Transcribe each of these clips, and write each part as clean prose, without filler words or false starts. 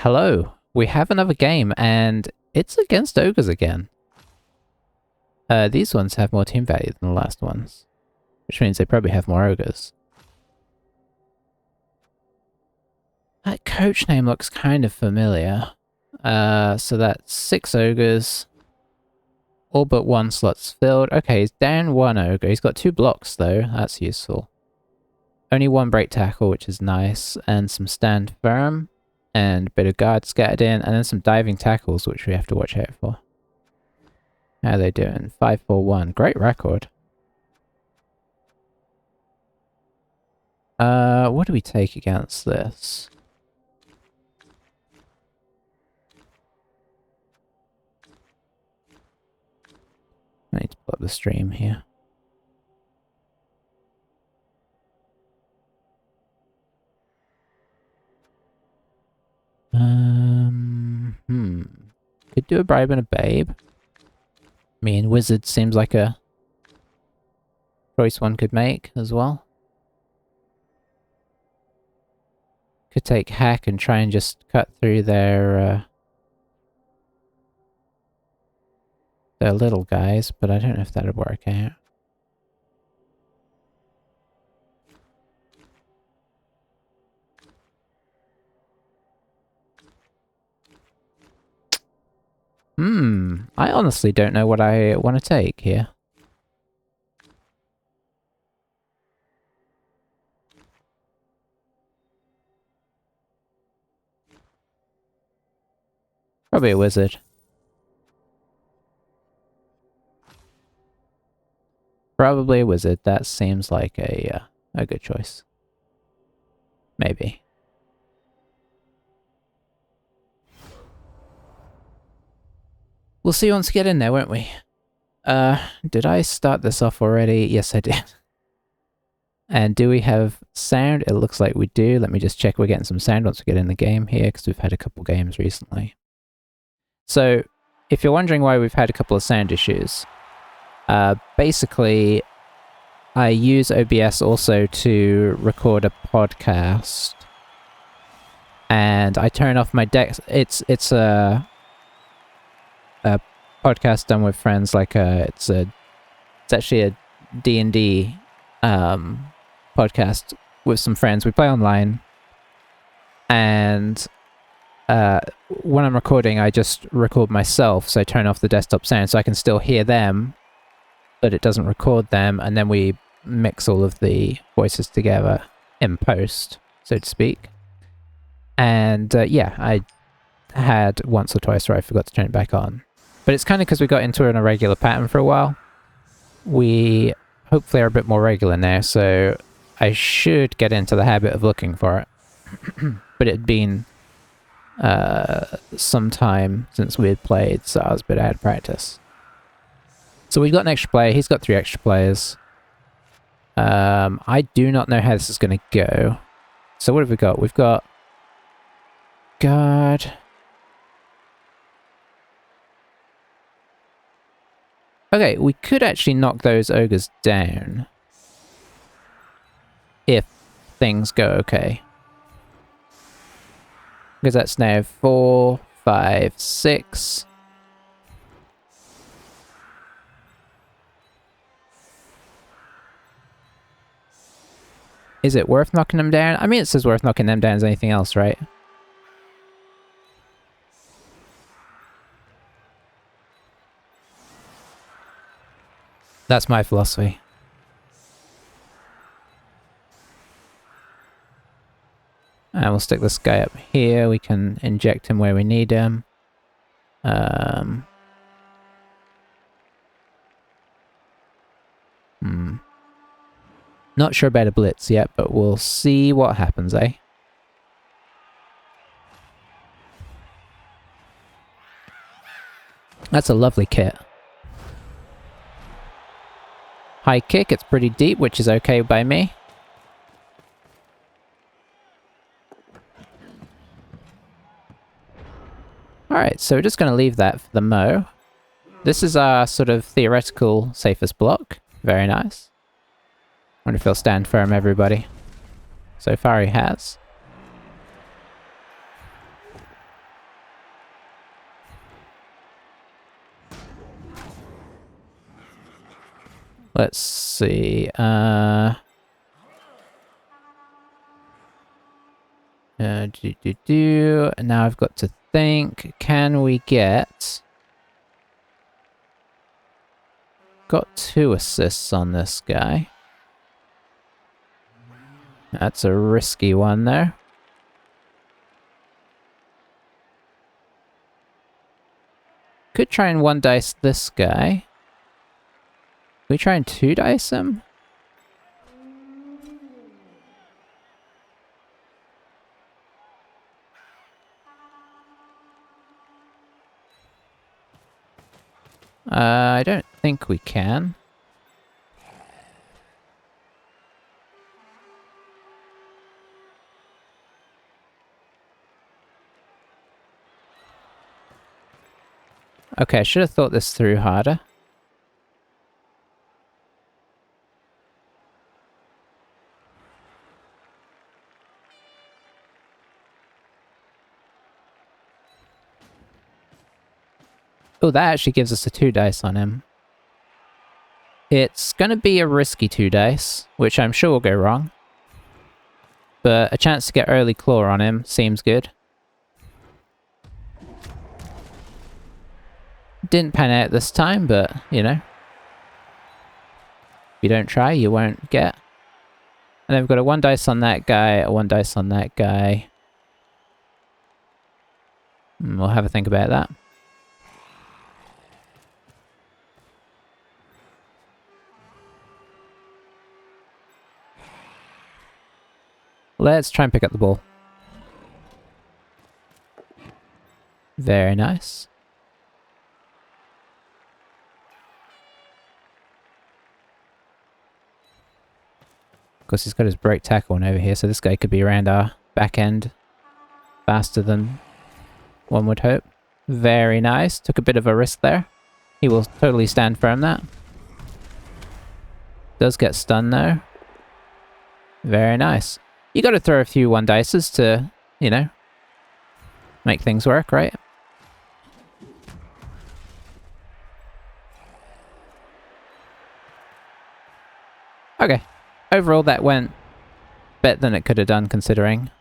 Hello, we have another game, and it's against ogres again. These ones have more team value than the last ones, which means they probably have more ogres. That coach name looks kind of familiar. So that's 6 ogres. All but 1 slot's filled. Okay, he's down 1 ogre. He's got 2 blocks though, that's useful. Only 1 break tackle, which is nice, and some stand firm. And a bit of guard scattered in, and then some diving tackles, which we have to watch out for. How are they doing? 5-4-1. Great record. What do we take against this? I need to pull up the stream here. Could do a bribe and a babe. Me and wizard seems like a choice one could make as well. Could take hack and try and just cut through their little guys, but I don't know if that'd work out. I honestly don't know what I want to take here. Probably a wizard. Probably a wizard. That seems like a good choice. Maybe. We'll see once we get in there, won't we? Did I start this off already? Yes, I did. And do we have sound? It looks like we do. Let me just check we're getting some sound once we get in the game here, because we've had a couple games recently. So, if you're wondering why we've had a couple of sound issues, basically, I use OBS also to record a podcast, and I turn off my deck. It's a podcast done with friends, like it's actually a D&D podcast with some friends. We play online, and when I'm recording, I just record myself, so I turn off the desktop sound so I can still hear them, but it doesn't record them, and then we mix all of the voices together in post, so to speak. And yeah, I had once or twice where I forgot to turn it back on. But it's kind of because we got into an irregular pattern for a while. We hopefully are a bit more regular now, so I should get into the habit of looking for it. But it had been some time since we had played, so I was a bit out of practice. So we've got an extra player, he's got 3 extra players. I do not know how this is going to go. So what have we got? We've got guard. Okay, we could actually knock those ogres down if things go okay. Because that's now 4, 5, 6. Is it worth knocking them down? I mean, it's as worth knocking them down as anything else, right? That's my philosophy. And we'll stick this guy up here. We can inject him where we need him. Not sure about a blitz yet, but we'll see what happens, eh? That's a lovely kit. High kick, it's pretty deep, which is okay by me. Alright, so we're just going to leave that for the Mo. This is our sort of theoretical safest block. Very nice. Wonder if he'll stand firm, everybody. So far he has. Let's see. Now I've got to think. Can we get... Got 2 assists on this guy. That's a risky one there. Could try and 1 dice this guy. Can we try and 2 dice him? I don't think we can. Okay, I should have thought this through harder. Oh, that actually gives us a 2 dice on him. It's gonna be a risky 2 dice, which I'm sure will go wrong. But a chance to get early claw on him seems good. Didn't pan out this time, but, you know. If you don't try, you won't get. And then we've got a 1 dice on that guy, a 1 dice on that guy. We'll have a think about that. Let's try and pick up the ball. Very nice. Of course, he's got his break tackle one over here, so this guy could be around our back end faster than one would hope. Very nice. Took a bit of a risk there. He will totally stand firm that. Does get stunned though. Very nice. You got to throw a few 1 dices to, you know, make things work, right? Okay. Overall, that went better than it could have done, considering.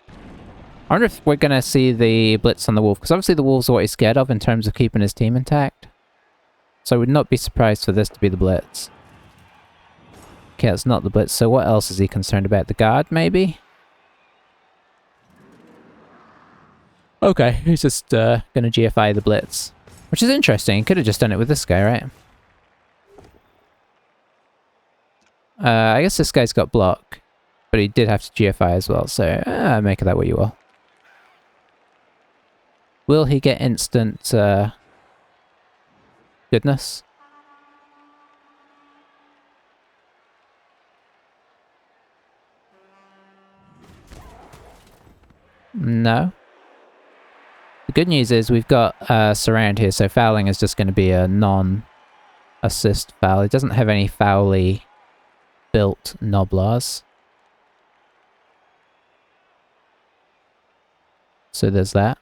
I wonder if we're going to see the blitz on the wolf, because obviously the wolf's what he's scared of in terms of keeping his team intact. So I would not be surprised for this to be the blitz. Okay, it's not the blitz, so what else is he concerned about? The guard, maybe? Okay, he's just going to GFI the blitz. Which is interesting, he could have just done it with this guy, right? I guess this guy's got block, but he did have to GFI as well, so make of that what you will. Will he get instant goodness? No. The good news is we've got surround here, so fouling is just going to be a non-assist foul. It doesn't have any foully built Noblars. So there's that.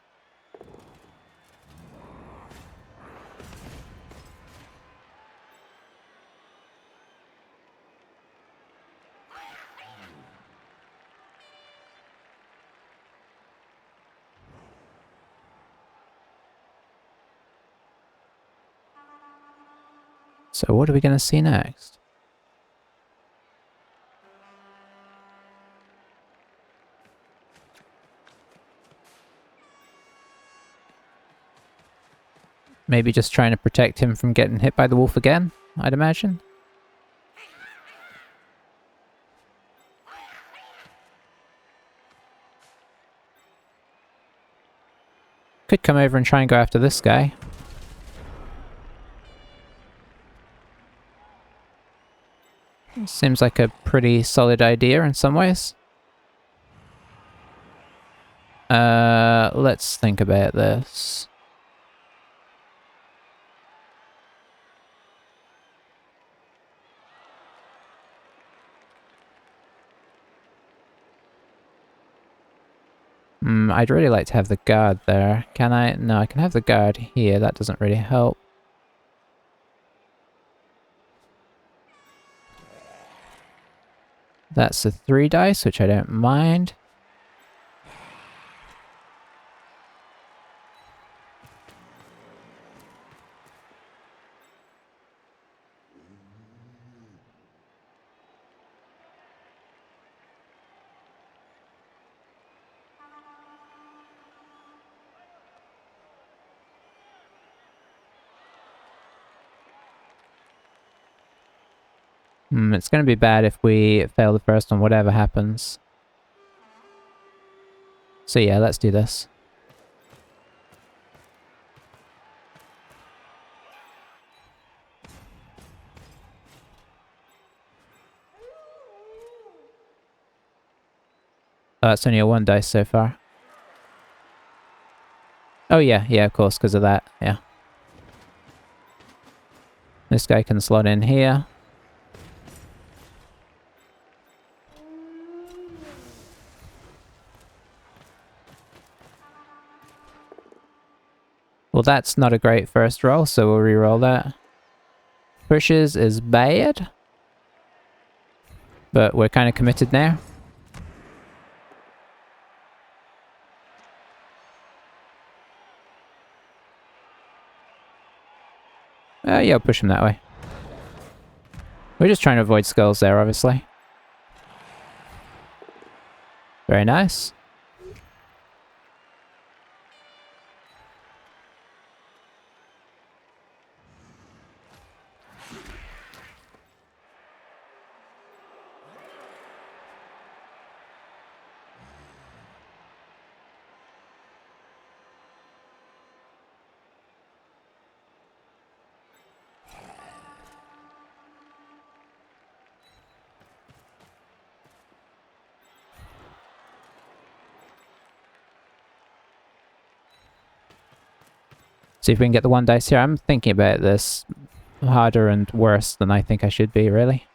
So what are we going to see next? Maybe just trying to protect him from getting hit by the wolf again, I'd imagine. Could come over and try and go after this guy. Seems like a pretty solid idea in some ways. Let's think about this. I'd really like to have the guard there. Can I? No, I can have the guard here. That doesn't really help. That's a 3 dice, which I don't mind. It's going to be bad if we fail the first one, whatever happens. So yeah, let's do this. Oh, it's only a 1 dice so far. Oh yeah, of course, because of that, yeah. This guy can slot in here. Well, that's not a great first roll, so we'll re-roll that. Pushes is bad. But we're kind of committed now. Yeah, I'll push him that way. We're just trying to avoid skulls there, obviously. Very nice. See if we can get the 1 dice here. I'm thinking about this harder and worse than I think I should be, really.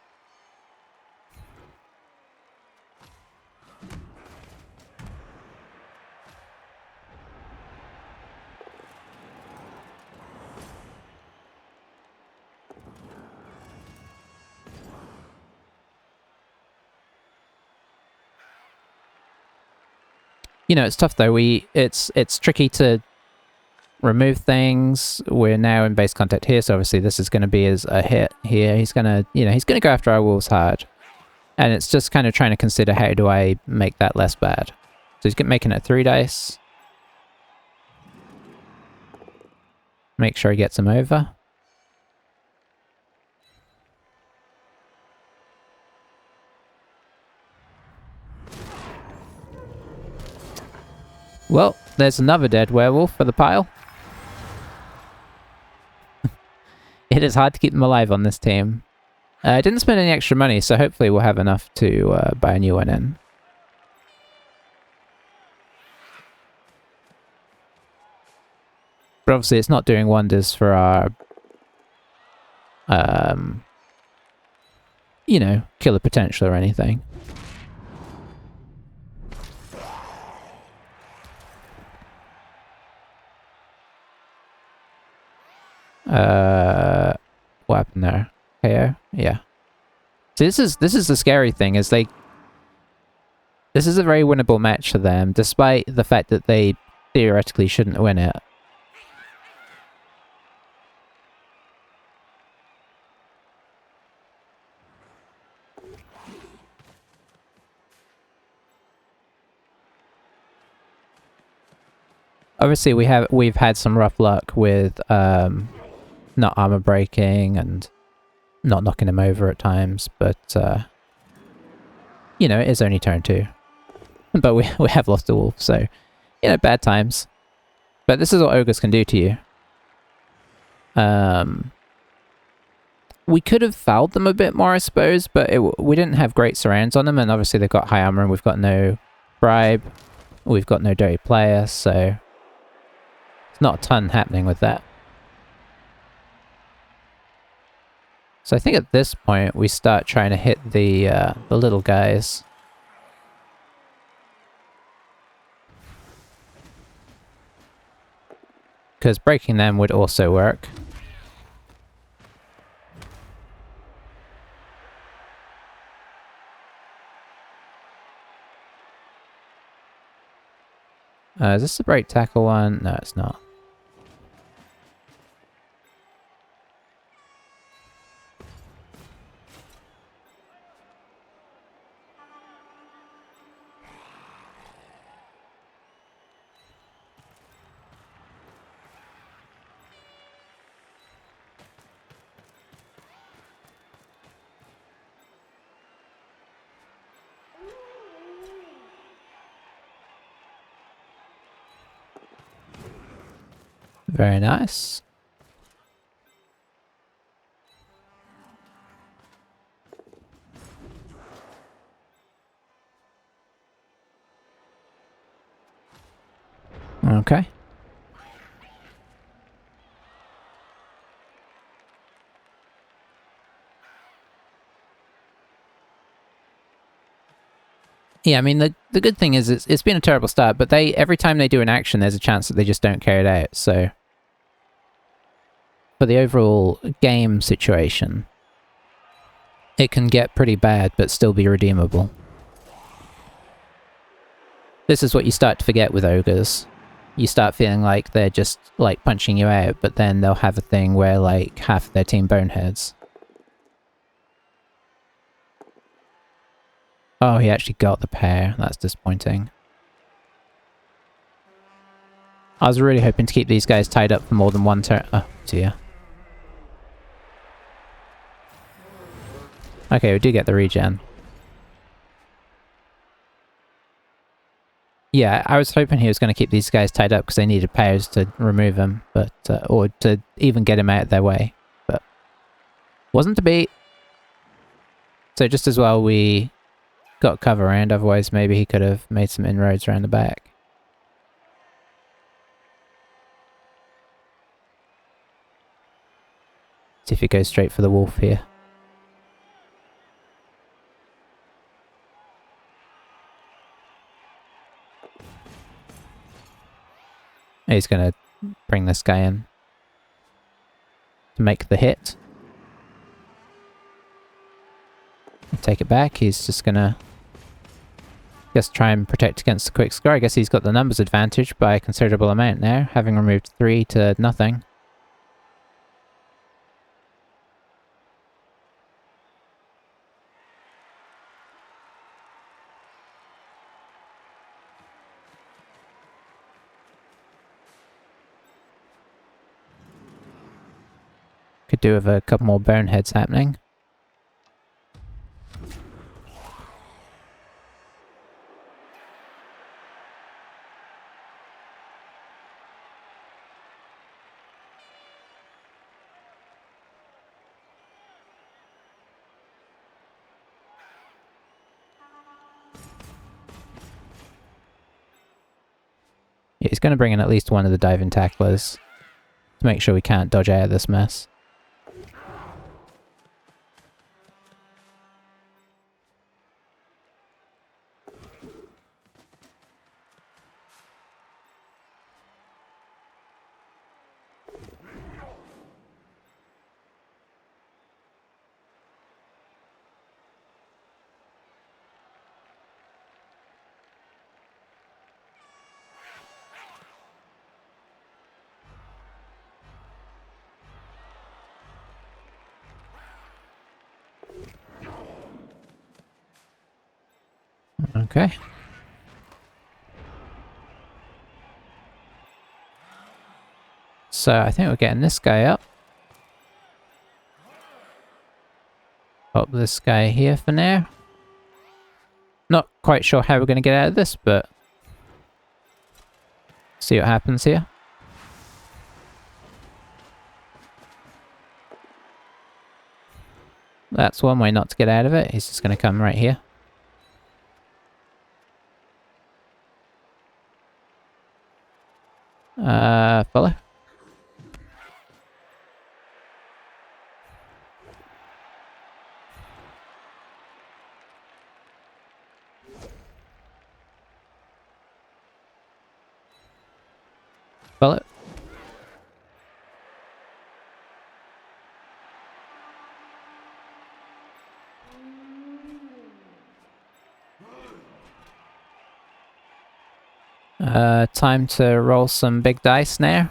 You know, it's tough though. It's tricky to remove things. We're now in base contact here, so obviously this is going to be as a hit here. He's going to, he's going to go after our wolves hard. And it's just kind of trying to consider how do I make that less bad. So he's making it 3 dice. Make sure he gets him over. Well, there's another dead werewolf for the pile. It is hard to keep them alive on this team. I didn't spend any extra money, so hopefully we'll have enough to buy a new one in. But obviously it's not doing wonders for our, killer potential or anything. What happened there? KO? Yeah. See, this is the scary thing, is this is a very winnable match for them, despite the fact that they theoretically shouldn't win it. Obviously, we've had some rough luck with not armor breaking and not knocking him over at times, but it is only turn 2. But we have lost a wolf, so bad times. But this is what ogres can do to you. We could have fouled them a bit more, I suppose, but we didn't have great surrounds on them, and obviously they've got high armor and we've got no bribe. We've got no dirty player, so there's not a ton happening with that. So I think at this point we start trying to hit the little guys. Because breaking them would also work. Is this the break tackle one? No, it's not. Very nice. Okay. Yeah, I mean, the good thing is it's been a terrible start, but every time they do an action, there's a chance that they just don't carry it out, so... For the overall game situation, it can get pretty bad, but still be redeemable. This is what you start to forget with ogres. You start feeling like they're just, like, punching you out, but then they'll have a thing where, like, half of their team boneheads. Oh, he actually got the pair. That's disappointing. I was really hoping to keep these guys tied up for more than one turn. Oh, dear. Okay, we do get the regen. Yeah, I was hoping he was going to keep these guys tied up because they needed pairs to remove him, but or to even get him out of their way. But wasn't to be. So just as well we got cover around, otherwise maybe he could have made some inroads around the back. See if he goes straight for the wolf here. He's going to bring this guy in to make the hit. Take it back. He's just going to try and protect against the quick score. I guess he's got the numbers advantage by a considerable amount now, having removed 3 to nothing. Could do with a couple more boneheads happening. Yeah, he's going to bring in at least one of the diving tacklers to make sure we can't dodge out of this mess. Okay. So I think we're getting this guy up. Pop this guy here for now. Not quite sure how we're going to get out of this, but see what happens here. That's one way not to get out of it. He's just going to come right here. Follow. Follow. Time to roll some big dice now.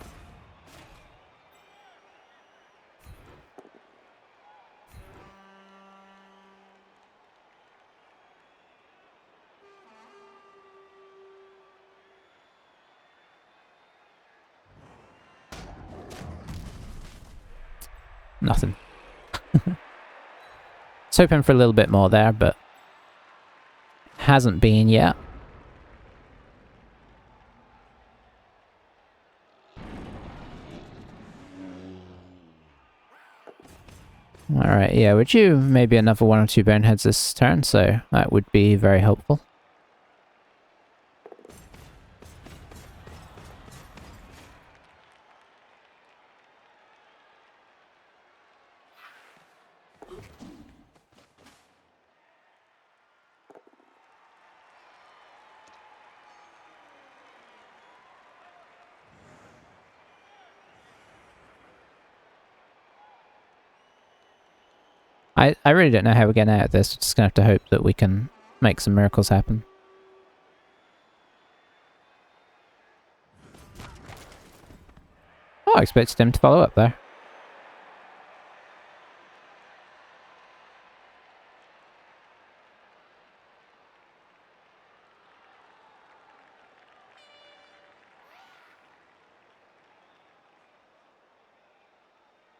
Nothing. I was hoping for a little bit more there, but hasn't been yet. Alright, yeah, would you maybe another 1 or 2 boneheads this turn, so that would be very helpful. I really don't know how we're getting out of this. We're just gonna have to hope that we can make some miracles happen. Oh, I expected him to follow up there.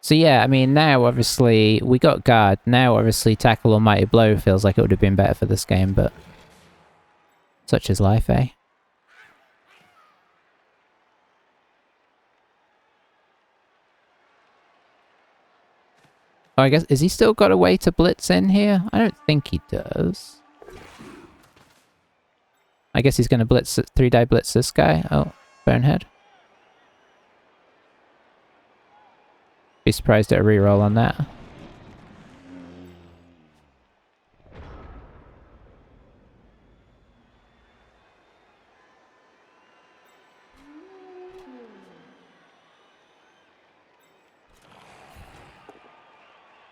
So yeah, I mean, now obviously we got guard. Now obviously tackle or mighty blow feels like it would have been better for this game, but such is life, eh? Oh, I guess, is he still got a way to blitz in here? I don't think he does. I guess he's going to blitz, 3-die blitz this guy. Oh, bonehead. Be surprised at a reroll on that.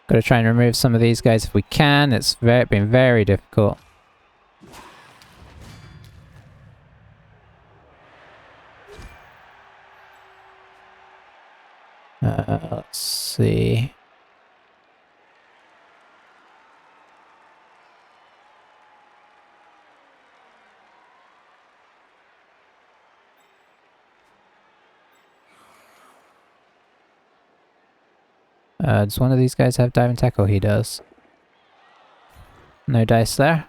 Got to try and remove some of these guys if we can. It's been very difficult. Let's see. Does one of these guys have dive and tackle? He does. No dice there.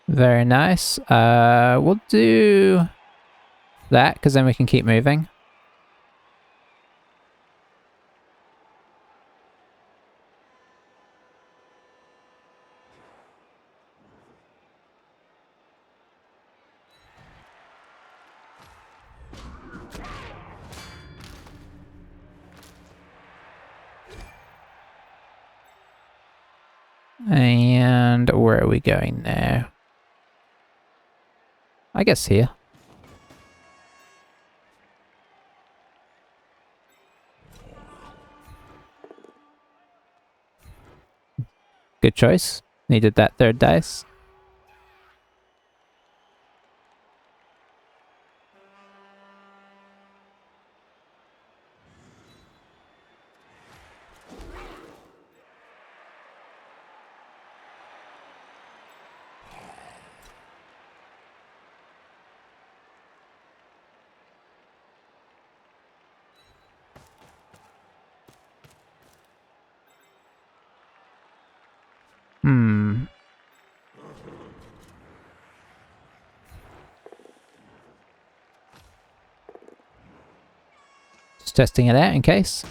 Very nice. We'll do that, because then we can keep moving. And where are we going now? I guess here. Good choice. Needed that 3rd dice. Just testing it out in case.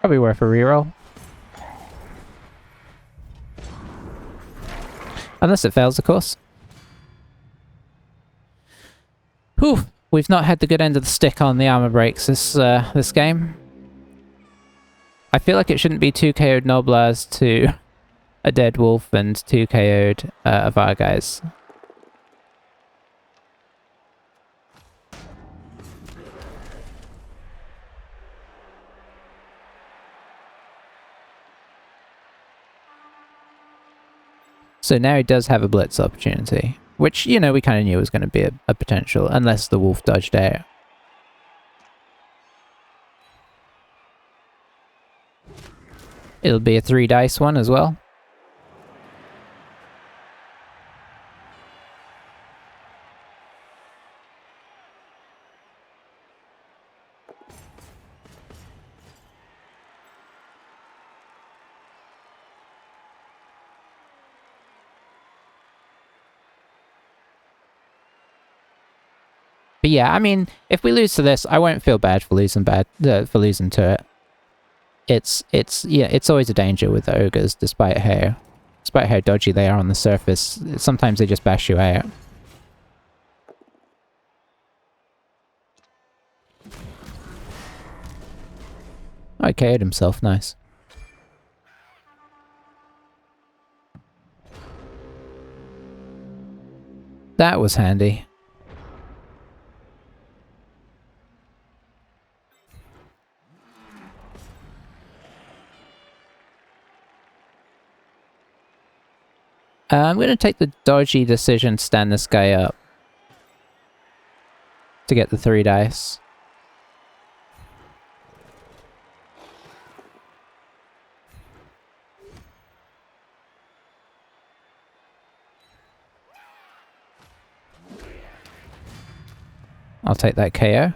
Probably worth a reroll. Unless it fails, of course. Whew! We've not had the good end of the stick on the armor breaks this game. I feel like it shouldn't be 2 KO'd Noblars to a dead wolf and 2 KO'd of our guys. So now he does have a blitz opportunity, which, you know, we kind of knew was going to be a potential, unless the wolf dodged out. It'll be a 3 dice one as well. But yeah, I mean, if we lose to this, I won't feel bad for losing to it. It's always a danger with the ogres, despite how dodgy they are on the surface. Sometimes they just bash you out. Oh, he KO'd himself, nice. That was handy. I'm going to take the dodgy decision to stand this guy up to get the 3 dice. I'll take that KO.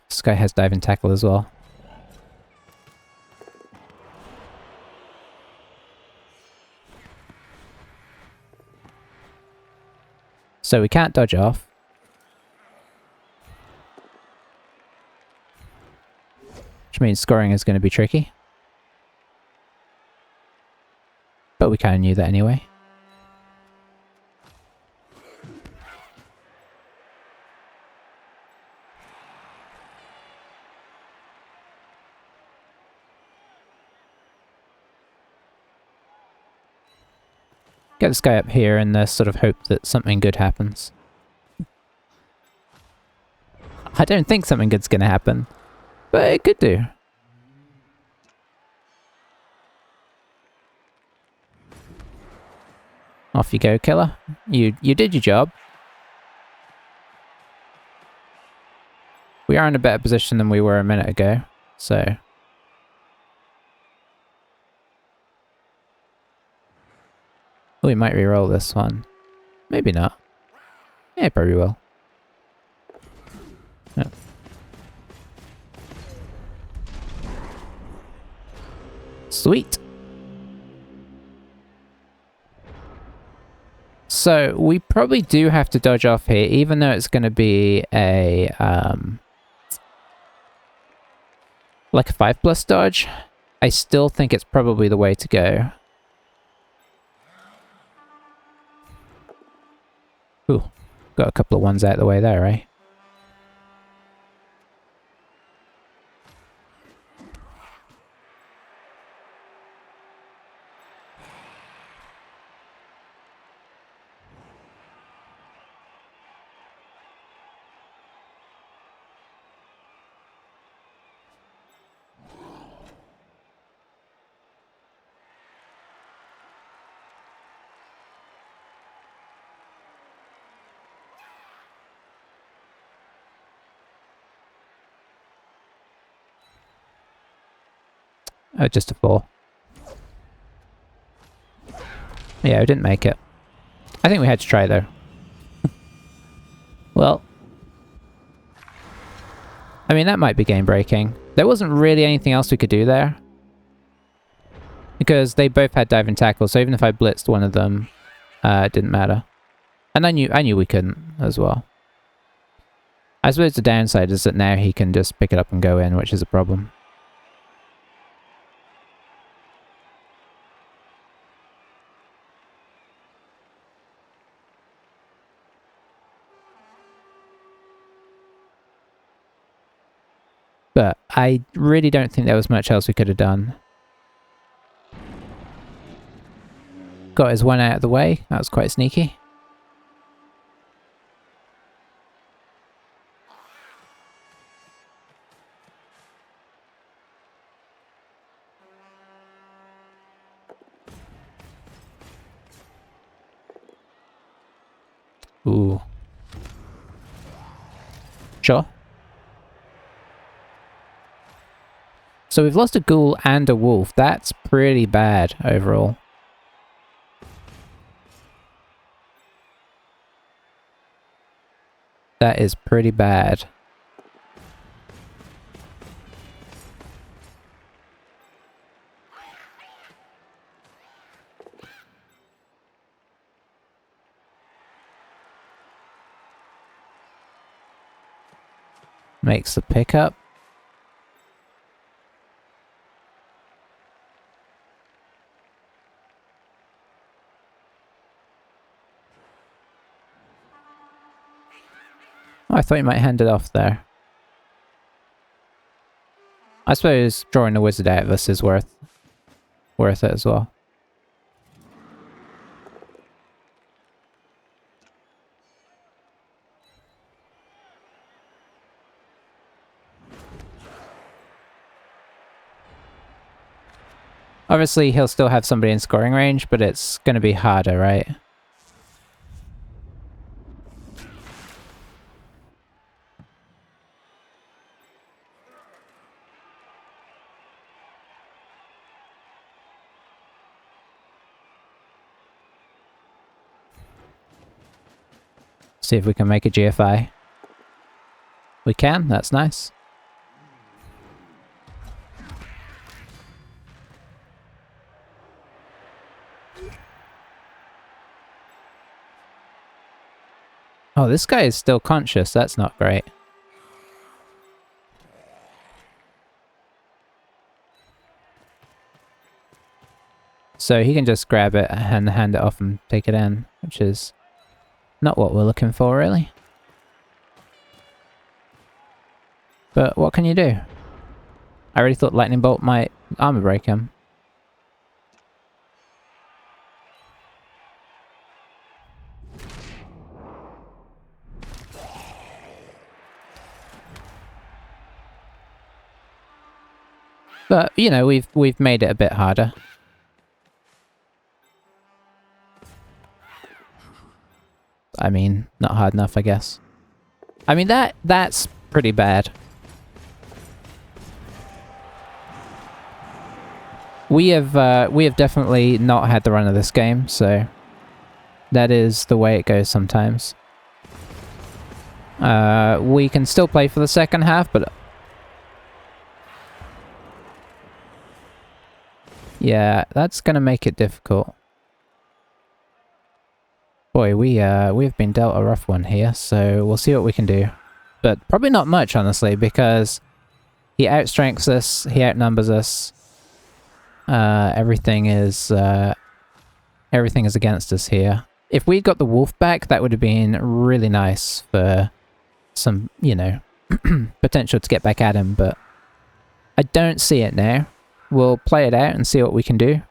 This guy has dive and tackle as well. So we can't dodge off. Which means scoring is going to be tricky. But we kind of knew that anyway. Get this guy up here in the sort of hope that something good happens. I don't think something good's going to happen, but it could do. Off you go, killer. You did your job. We are in a better position than we were a minute ago, so... We might reroll this one. Maybe not. Yeah, probably will. Yeah. Sweet. So we probably do have to dodge off here, even though it's going to be a like a 5+ dodge. I still think it's probably the way to go. Ooh, got a couple of ones out of the way there, right? Oh, just a 4. Yeah, we didn't make it. I think we had to try, though. Well. I mean, that might be game-breaking. There wasn't really anything else we could do there. Because they both had dive and tackle, so even if I blitzed one of them, it didn't matter. And I knew we couldn't. as well. I suppose the downside is that now he can just pick it up and go in, which is a problem. But I really don't think there was much else we could have done. Got his one out of the way. That was quite sneaky. Ooh. Sure. So we've lost a ghoul and a wolf. That's pretty bad overall. That is pretty bad. Makes the pickup. Oh, I thought you might hand it off there. I suppose drawing the wizard out of us is worth it as well. Obviously, he'll still have somebody in scoring range, but it's going to be harder, right? See if we can make a GFI. We can, that's nice. Oh, this guy is still conscious, that's not great. So he can just grab it and hand it off and take it in, which is not what we're looking for, really. But what can you do? I really thought Lightning Bolt might armor break him. But, you know, we've made it a bit harder. I mean, not hard enough, I guess. I mean, that's pretty bad. We have definitely not had the run of this game, so that is the way it goes sometimes. We can still play for the second half, but yeah, that's gonna make it difficult. Boy, we've been dealt a rough one here, so we'll see what we can do. But probably not much, honestly, because he outstrengths us, he outnumbers us. Everything is against us here. If we got the wolf back, that would have been really nice for some, you know, potential to get back at him, but I don't see it now. We'll play it out and see what we can do.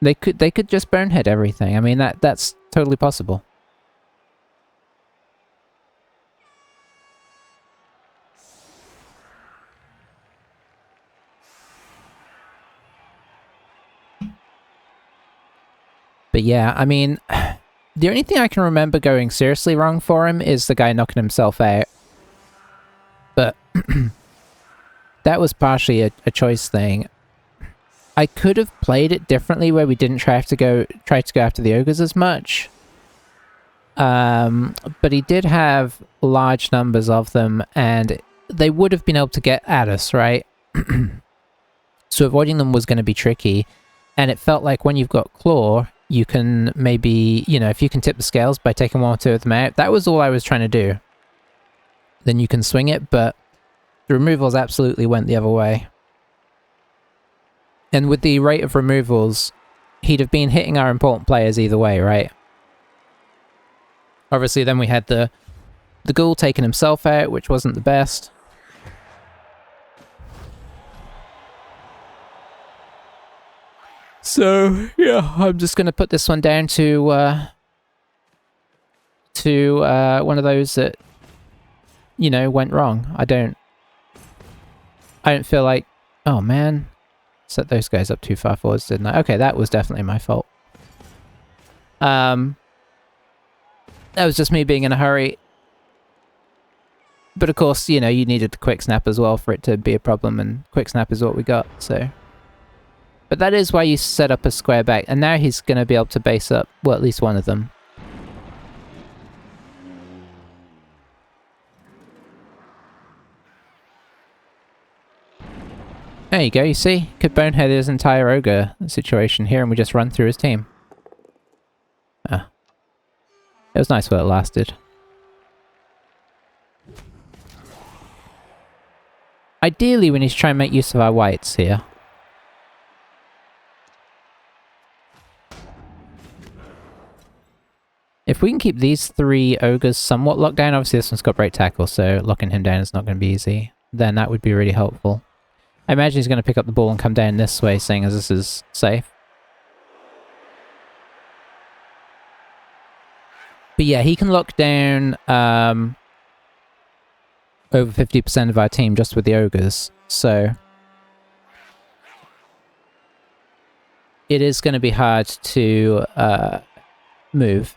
They could just bonehead everything. I mean, that's totally possible. But yeah, I mean, the only thing I can remember going seriously wrong for him is the guy knocking himself out. But that was partially a choice thing. I could have played it differently where we didn't try to go after the ogres as much. But he did have large numbers of them, and they would have been able to get at us, right? So avoiding them was going to be tricky, and it felt like when you've got Claw, you can maybe, you know, if you can tip the scales by taking one or two of them out, that was all I was trying to do. Then you can swing it, but the removals absolutely went the other way. And with the rate of removals, he'd have been hitting our important players either way, right? Obviously, then we had the ghoul taking himself out, which wasn't the best. So, yeah, I'm just going to put this one down to one of those that, you know, went wrong. I don't feel like... Oh, man. Set those guys up too far forwards, didn't I? Okay, that was definitely my fault. That was just me being in a hurry. But of course, you know, you needed the quick snap as well for it to be a problem, and quick snap is what we got, so... But that is why you set up a square back, and now he's going to be able to base up, well, at least one of them. There you go, you see? Could bonehead his entire ogre situation here, and we just run through his team. Ah. It was nice while it lasted. Ideally, we need to try and make use of our whites here. If we can keep these three ogres somewhat locked down, obviously this one's got break tackle, so locking him down is not going to be easy, then that would be really helpful. I imagine he's going to pick up the ball and come down this way, seeing as this is safe. But yeah, he can lock down over 50% of our team just with the ogres, so... It is going to be hard to move.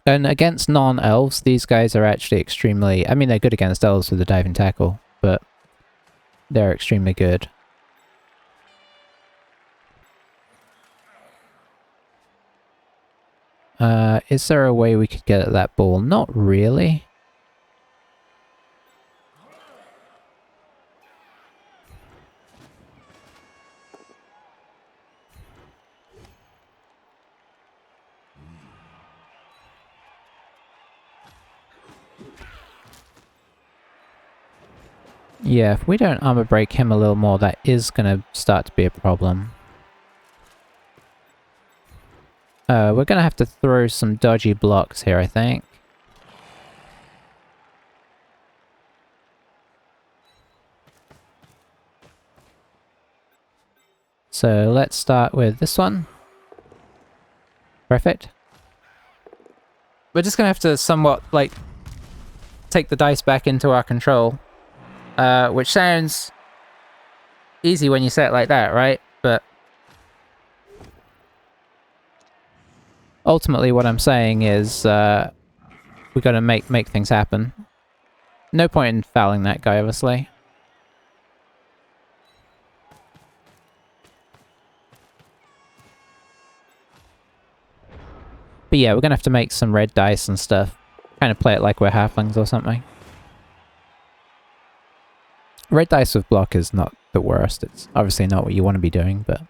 And against non-elves, these guys are actually extremely... I mean, they're good against elves with the diving tackle, but they're extremely good. Is there a way we could get at that ball? Not really. Yeah, if we don't armor break him a little more, that is going to start to be a problem. We're going to have to throw some dodgy blocks here, I think. So let's start with this one. Perfect. We're just going to have to somewhat, like, take the dice back into our control. Which sounds easy when you say it like that, right? But ultimately what I'm saying is we gotta make things happen. No point in fouling that guy, obviously. But yeah, we're gonna have to make some red dice and stuff. Kind of play it like we're halflings or something. Red dice with block is not the worst. It's obviously not what you want to be doing, but...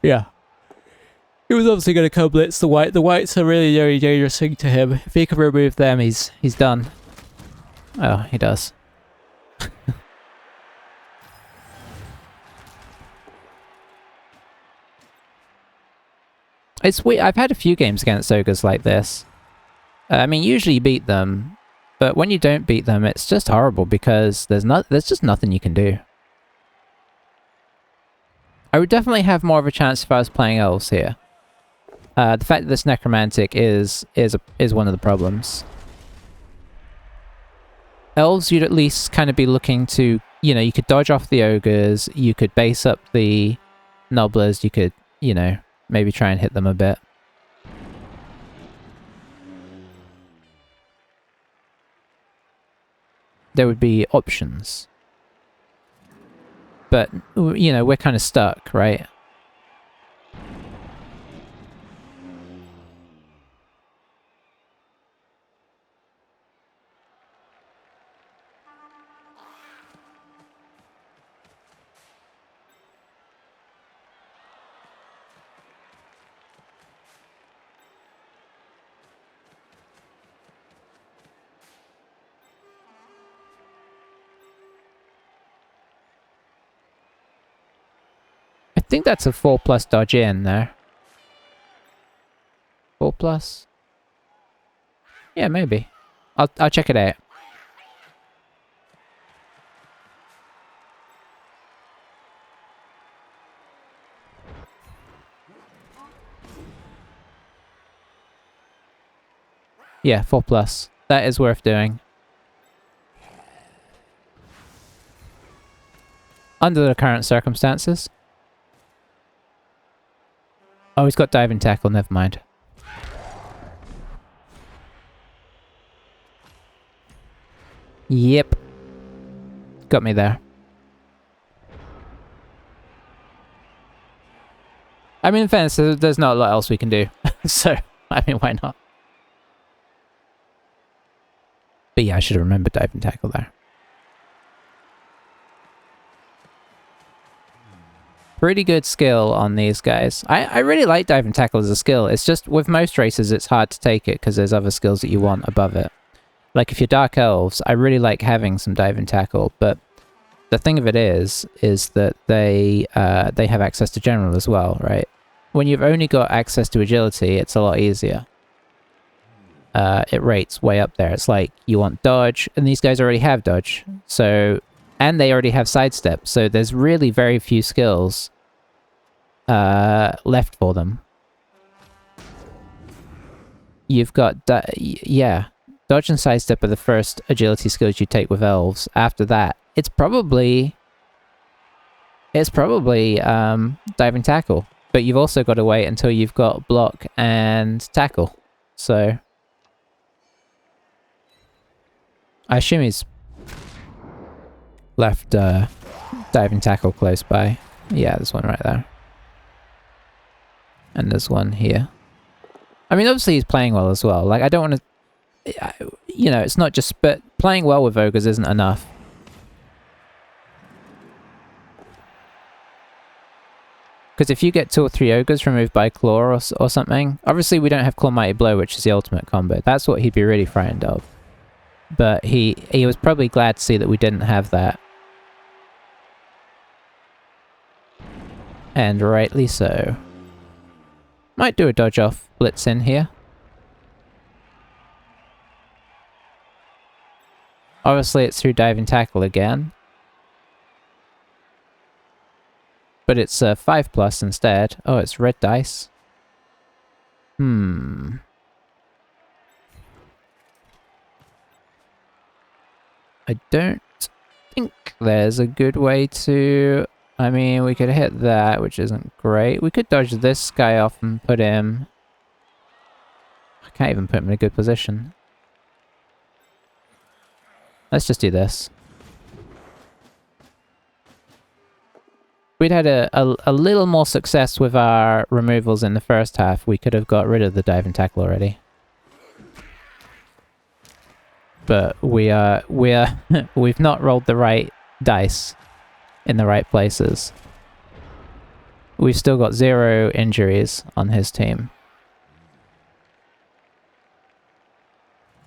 Yeah. He was obviously going to come blitz the white. The whites are really very dangerous thing to him. If he can remove them, he's done. Oh, he does. It's weird. I've had a few games against ogres like this. I mean, usually you beat them, but when you don't beat them, it's just horrible because there's just nothing you can do. I would definitely have more of a chance if I was playing elves here. The fact that this necromantic is one of the problems. Elves, you'd at least kind of be looking to, you know, you could dodge off the ogres, you could base up the nobblers, you could, you know, maybe try and hit them a bit. there would be options. But, you know, we're kind of stuck, right? I think that's a 4+ dodge in there. 4+? Yeah, maybe. I'll check it out. Yeah, 4+. That is worth doing. Under the current circumstances. Oh, he's got diving tackle, never mind. Yep. Got me there. I mean, in fairness, there's not a lot else we can do. So, I mean, why not? But yeah, I should have remembered diving tackle there. Pretty good skill on these guys. I really like diving tackle as a skill. It's just, with most races, it's hard to take it because there's other skills that you want above it. Like, if you're Dark Elves, I really like having some diving tackle, but the thing of it is that they have access to general as well, right? When you've only got access to agility, it's a lot easier. It rates way up there. It's like, you want dodge, and these guys already have dodge, so... And they already have sidestep, so there's really very few skills left for them. You've got... yeah. Dodge and sidestep are the first agility skills you take with elves. After that, it's probably diving tackle. But you've also got to wait until you've got block and tackle. So... I assume he's... left diving tackle close by. Yeah, there's one right there. And there's one here. I mean, obviously he's playing well as well. Like, I don't want to... You know, it's not just... But playing well with ogres isn't enough. Because if you get 2 or 3 ogres removed by claw or something... Obviously we don't have claw mighty blow, which is the ultimate combo. That's what he'd be really frightened of. But he was probably glad to see that we didn't have that. And rightly so. Might do a dodge off blitz in here. Obviously it's through diving tackle again. But it's 5+ instead. Oh, it's red dice. I don't think there's a good way to... I mean, we could hit that, which isn't great. We could dodge this guy off and put him... I can't even put him in a good position. Let's just do this. We'd had a little more success with our removals in the first half. We could have got rid of the diving tackle already. But we've not rolled the right dice in the right places. We've still got 0 injuries on his team.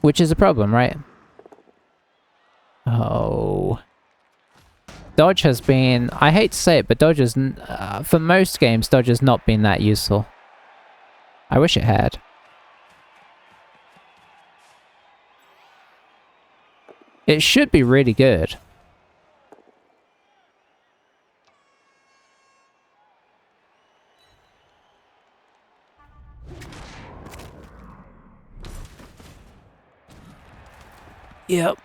Which is a problem, right? Oh. Dodge has been... I hate to say it, but Dodge has... for most games, Dodge has not been that useful. I wish it had. It should be really good. Yep.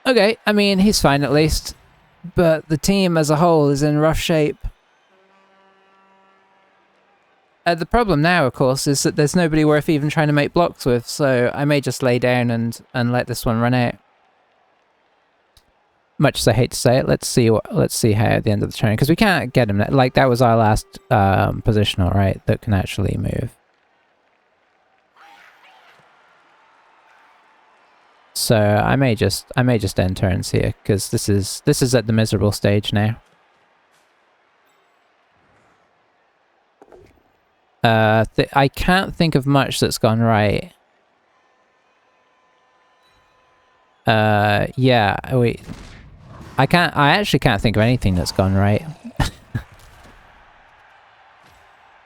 Okay, I mean, he's fine at least. But the team as a whole is in rough shape. The problem now, of course, is that there's nobody worth even trying to make blocks with, so I may just lay down and let this one run out. much as I hate to say it, let's see how at the end of the turn, because we can't get him. Like, that was our last positional, right? That can actually move. So I may just end turns here, because this is at the miserable stage now. I can't think of much that's gone right. Yeah, wait. I actually can't think of anything that's gone right.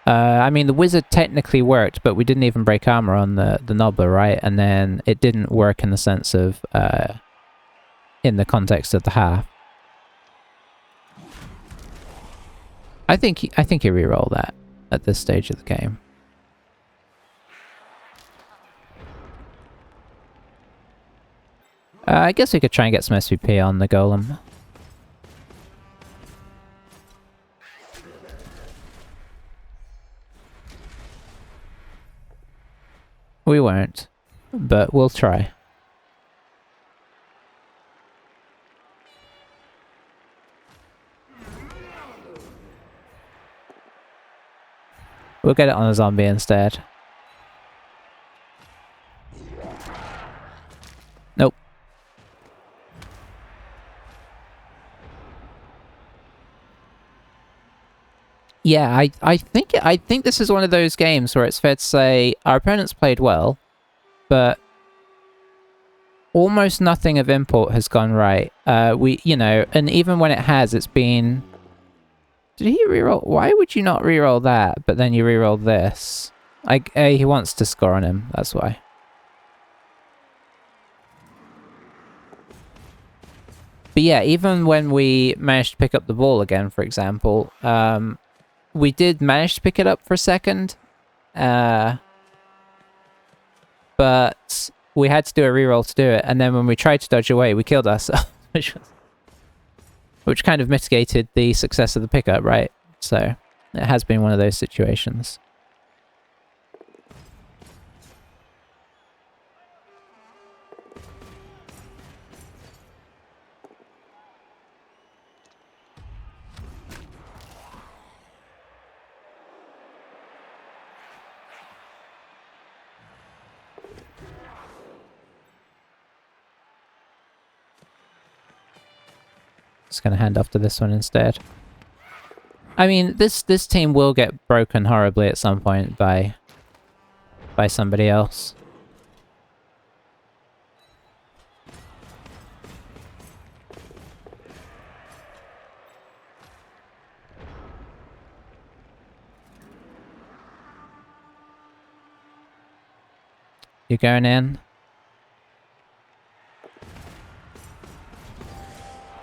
I mean, the wizard technically worked, but we didn't even break armor on the Nobbler, right? And then it didn't work in the sense of, in the context of the half. I think you reroll that at this stage of the game. I guess we could try and get some SVP on the golem. We won't, but we'll try. We'll get it on a zombie instead. Nope. Yeah, I think this is one of those games where it's fair to say our opponents played well, but almost nothing of import has gone right. You know, and even when it has, it's been... Did he reroll? Why would you not reroll that, but then you reroll this? He wants to score on him, that's why. But yeah, even when we managed to pick up the ball again, for example, we did manage to pick it up for a second, but we had to do a reroll to do it, and then when we tried to dodge away, we killed ourselves, which kind of mitigated the success of the pickup, right? So it has been one of those situations. Just gonna hand off to this one instead. I mean, this team will get broken horribly at some point by somebody else. You're going in?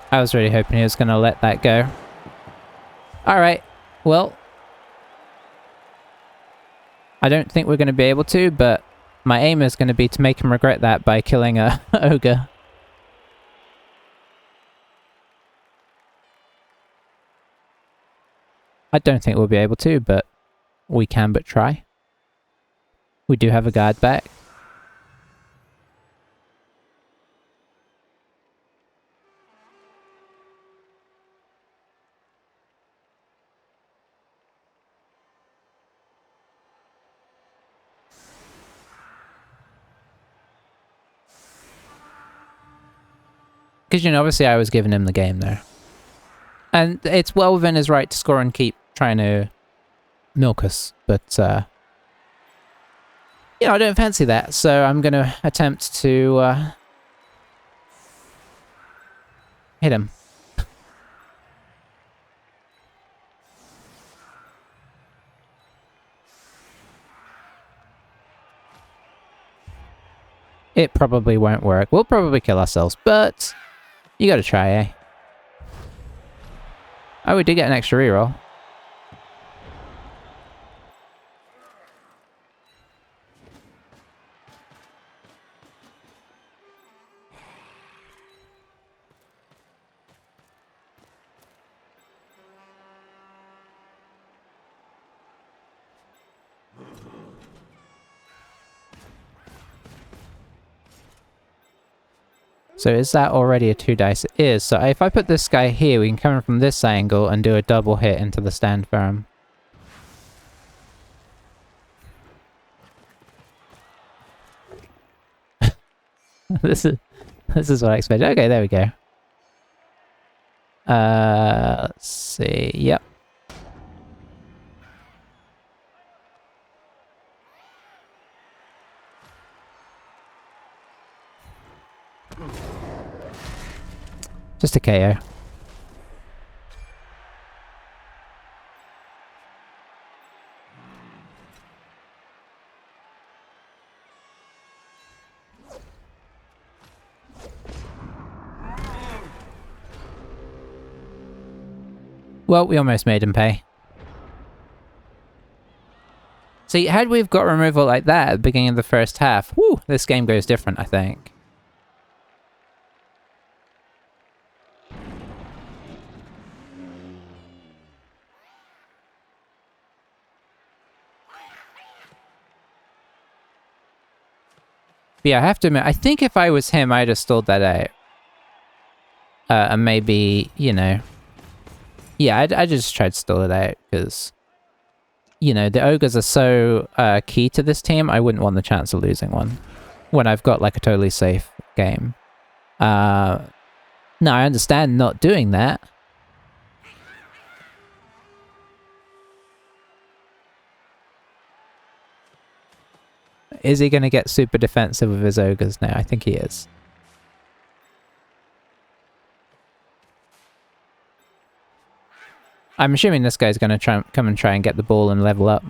I was really hoping he was going to let that go. Alright, well... I don't think we're going to be able to, but my aim is going to be to make him regret that by killing a ogre. I don't think we'll be able to, but we can but try. We do have a guard back. Because, you know, obviously I was giving him the game there. And it's well within his right to score and keep trying to milk us, but, you know, I don't fancy that, so I'm going to attempt to, hit him. It probably won't work. We'll probably kill ourselves, but you gotta try, eh? Oh, we did get an extra reroll. So is that already a 2 dice? It is. So if I put this guy here, we can come in from this angle and do a double hit into the stand firm. This is what I expected. Okay, there we go. Let's see. Yep. Just a KO. Well, we almost made him pay. See, had we've got removal like that at the beginning of the first half, whew, this game goes different, I think. But yeah, I have to admit, I think if I was him, I'd have stalled that out. And maybe, you know... Yeah, I just tried to stall it out, because... You know, the ogres are so key to this team, I wouldn't want the chance of losing one. When I've got, like, a totally safe game. Now, I understand not doing that. Is he going to get super defensive with his ogres now? I think he is. I'm assuming this guy's going to come and try and get the ball and level up.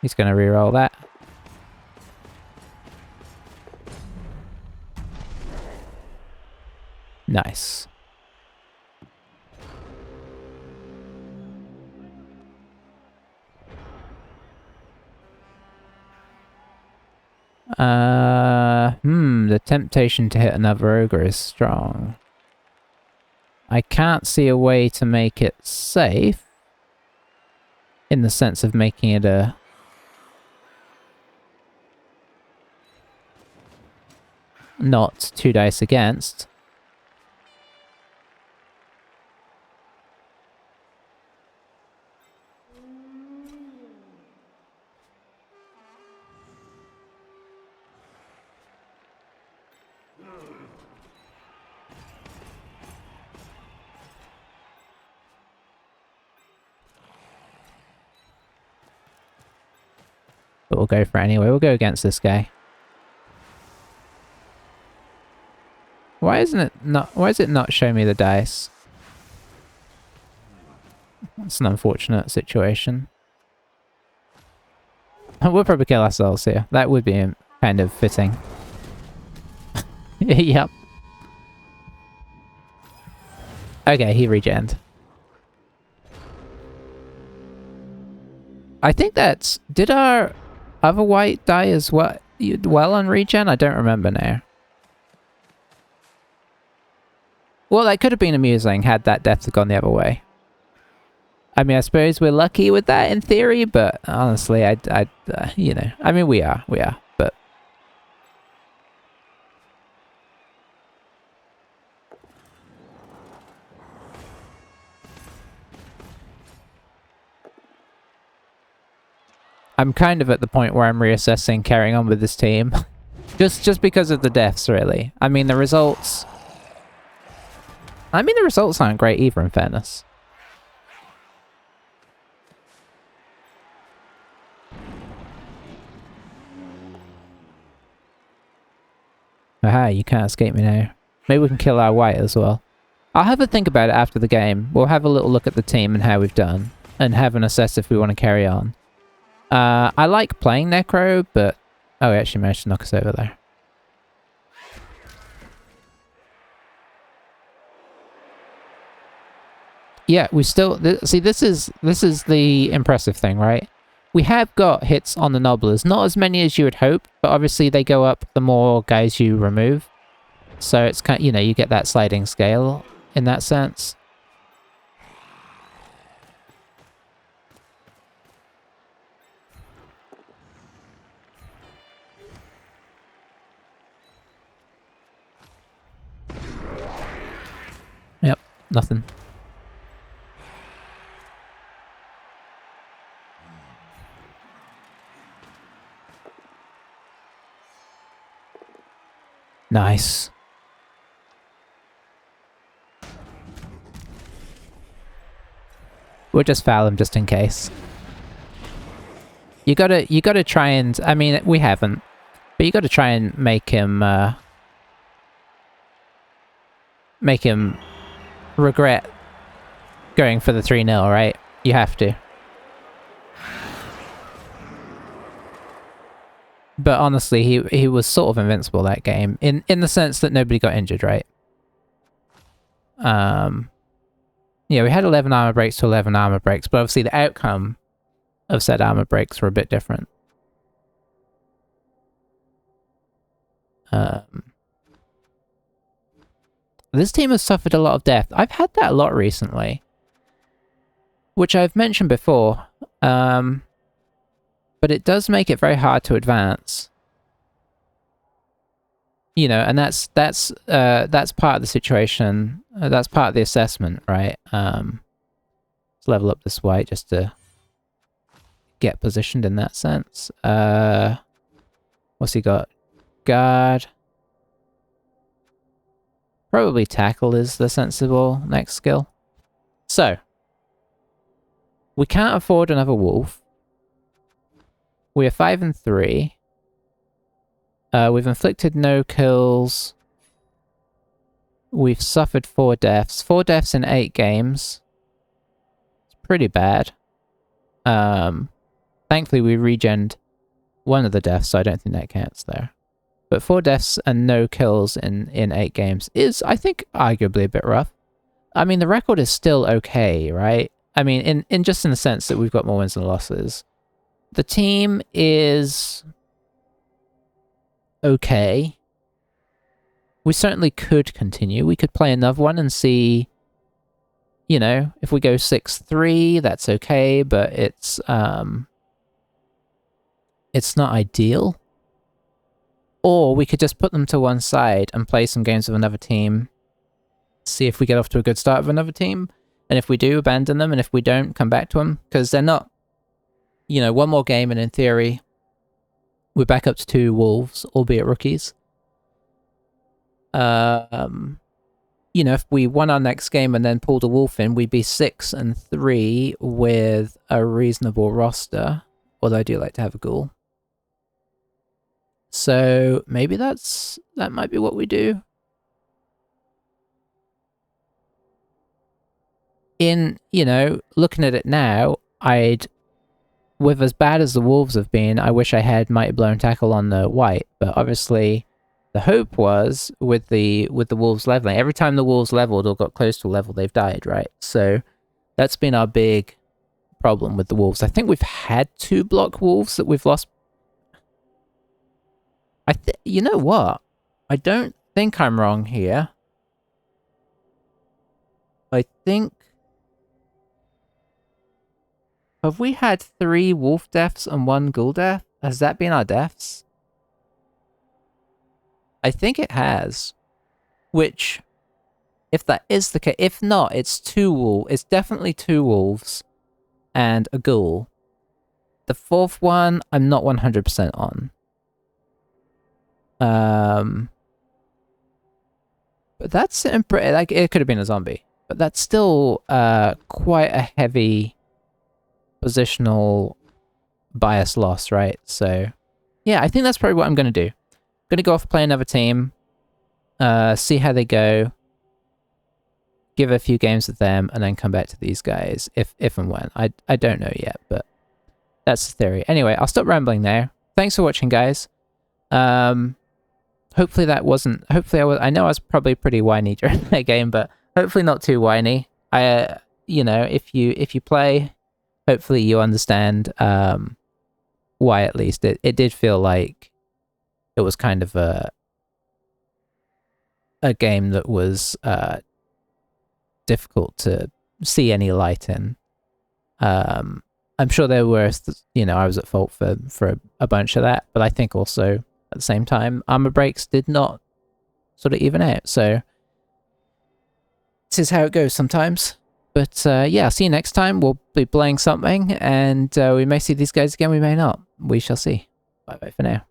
He's going to reroll that. Nice. The temptation to hit another ogre is strong. I can't see a way to make it safe. In the sense of making it a... not 2 dice against. But we'll go for it anyway. We'll go against this guy. Why is it not showing me the dice? That's an unfortunate situation. We'll probably kill ourselves here. That would be kind of fitting. Yep. Okay, he regened. I think that's... Did our other white die as well on regen? I don't remember now. Well, that could have been amusing had that death gone the other way. I mean, I suppose we're lucky with that in theory, but honestly, you know, I mean, we are, but... I'm kind of at the point where I'm reassessing carrying on with this team. just because of the deaths, really. I mean, the results... the results aren't great either, in fairness. Aha, you can't escape me now. Maybe we can kill our white as well. I'll have a think about it after the game. We'll have a little look at the team and how we've done. And have an assess if we want to carry on. I like playing Necro, but... Oh, he actually managed to knock us over there. Yeah, we still... See, this is the impressive thing, right? We have got hits on the Nobblers. Not as many as you would hope, but obviously they go up the more guys you remove. So it's kind, you know, you get that sliding scale in that sense. Yep, nothing. Nice. We'll just foul him just in case. You gotta try and, I mean, we haven't, but you gotta try and make him regret going for the 3-0, right? You have to. But honestly, he was sort of invincible that game, in the sense that nobody got injured, right? Yeah, we had 11 armor breaks to 11 armor breaks, but obviously the outcome of said armor breaks were a bit different. This team has suffered a lot of death. I've had that a lot recently, which I've mentioned before, but it does make it very hard to advance. You know, and that's part of the situation. That's part of the assessment, right? Let's level up this white just to get positioned in that sense. What's he got? Guard. Probably tackle is the sensible next skill. So, we can't afford another wolf. We are 5 and 3. We've inflicted no kills. We've suffered 4 deaths. 4 deaths in 8 games. It's pretty bad. Thankfully we regened one of the deaths, so I don't think that counts there. But 4 deaths and no kills in 8 games is, I think, arguably a bit rough. I mean, the record is still okay, right? I mean, in just in the sense that we've got more wins than losses. The team is okay. We certainly could continue. We could play another one and see, you know, if we go 6-3, that's okay, but it's not ideal. Or we could just put them to one side and play some games with another team, see if we get off to a good start with another team, and if we do, abandon them, and if we don't, come back to them, because they're not, you know, one more game, and in theory, we're back up to 2 wolves, albeit rookies. You know, if we won our next game and then pulled a wolf in, we'd be 6 and 3 with a reasonable roster, although I do like to have a ghoul. So maybe that might be what we do. In, you know, looking at it now, with as bad as the wolves have been, I wish I had Mighty Blow and Tackle on the white, but obviously the hope was with the wolves leveling. Every time the wolves leveled or got close to a level, they've died, right? So that's been our big problem with the wolves. I think we've had 2 block wolves that we've lost. You know what? I don't think I'm wrong here. I think... Have we had 3 wolf deaths and 1 ghoul death? Has that been our deaths? I think it has. Which, if that is the case, if not, it's 2 wolves. It's definitely 2 wolves and a ghoul. The 4th one, I'm not 100% on. But that's like, it could have been a zombie, but that's still quite a heavy positional bias loss, right? So yeah, I think that's probably what I'm gonna do. I'm gonna go off, play another team, see how they go, give a few games with them, and then come back to these guys if and when. I don't know yet, but that's the theory. Anyway, I'll stop rambling now. Thanks for watching, guys. Hopefully that wasn't... Hopefully I know I was probably pretty whiny during that game, but hopefully not too whiny. You know, if you play, hopefully you understand why at least. It did feel like it was kind of a... a game that was difficult to see any light in. I'm sure there were, I was at fault for a bunch of that, but I think also at the same time, armor breaks did not sort of even out. So this is how it goes sometimes. But yeah, see you next time. We'll be playing something, and we may see these guys again, we may not. We shall see. Bye-bye for now.